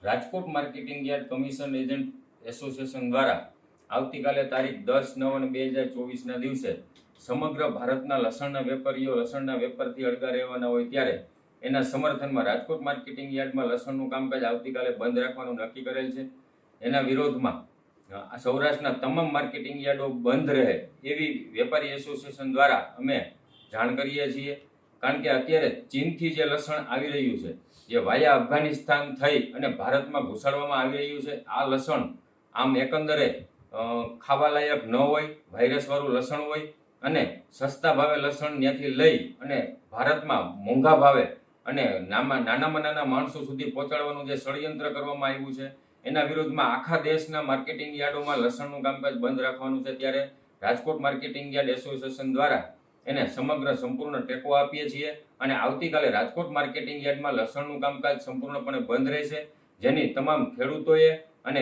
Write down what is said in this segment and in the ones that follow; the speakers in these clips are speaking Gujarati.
Rajkot marketing yard commission agent association દ્વારા આવતીકાલે તારીખ 10/9/2024ના દિવસે સમગ્ર ભારતના લસણના વેપારીઓ લસણના વેપારથી અળગા રહેવાના હોય ત્યારે એના સમર્થનમાં રાજકોટ માર્કેટિંગ યાર્ડમાં લસણનું કામકાજ આવતીકાલે બંધ રાખવાનું નક્કી કરેલ છે। એના વિરોધમાં સૌરાષ્ટ્રના તમામ માર્કેટિંગ યાર્ડો બંધ રહે એવી વેપારી એસોસિએશન દ્વારા અમે જાણ કરીએ છીએ। કારણ કે અત્યારે ચીનથી જે લસણ આવી રહ્યું છે, જે વાયા અફઘાનિસ્તાન થઈ અને ભારતમાં ઘુસાડવામાં આવી રહ્યું છે, આ લસણ આમ એકંદરે ખાવાલાયક ન હોય, વાયરસવાળું લસણ હોય અને સસ્તા ભાવે લસણ ત્યાંથી લઈ અને ભારતમાં મોંઘા ભાવે અને નાનામાં નાના માણસો સુધી પહોંચાડવાનું જે ષડયંત્ર કરવામાં આવ્યું છે, એના વિરોધમાં આખા દેશના માર્કેટિંગ યાર્ડોમાં લસણનું કામકાજ બંધ રાખવાનું છે। ત્યારે રાજકોટ માર્કેટિંગ યાર્ડ એસોસિએશન દ્વારા એને સંપૂર્ણ ટેકો આપીએ છીએ અને આવતીકાલે રાજકોટ માર્કેટિંગ યાર્ડમાં લસણનું કામકાજ સંપૂર્ણપણે બંધ રહેશે, જેની તમામ ખેડૂતોએ અને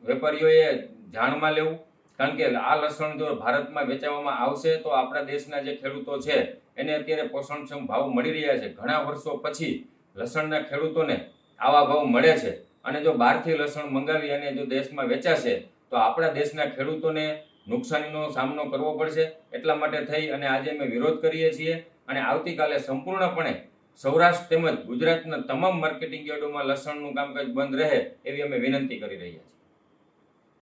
વેપારીઓએ જાણમાં લેવું। કારણ કે આ લસણ જો ભારતમાં વેચાવામાં આવશે તો આપણા દેશના જે ખેડૂતો છે એને અત્યારે પોષણક્ષમ ભાવ મળી રહ્યા છે। ઘણા વર્ષો પછી લસણના ખેડૂતોને આવા ભાવ મળે છે અને જો બહારથી લસણ મંગાવી અને જો દેશમાં વેચાશે તો આપણા દેશના ખેડૂતોને નુકસાનીનો સામનો કરવો પડશે। એટલા માટે થઈ અને આજે અમે વિરોધ કરીએ છીએ અને આવતીકાલે સંપૂર્ણપણે સૌરાષ્ટ્ર તેમજ ગુજરાતના તમામ માર્કેટિંગ યાર્ડોમાં લસણનું કામકાજ બંધ રહે એવી અમે વિનંતી કરી રહ્યા છીએ।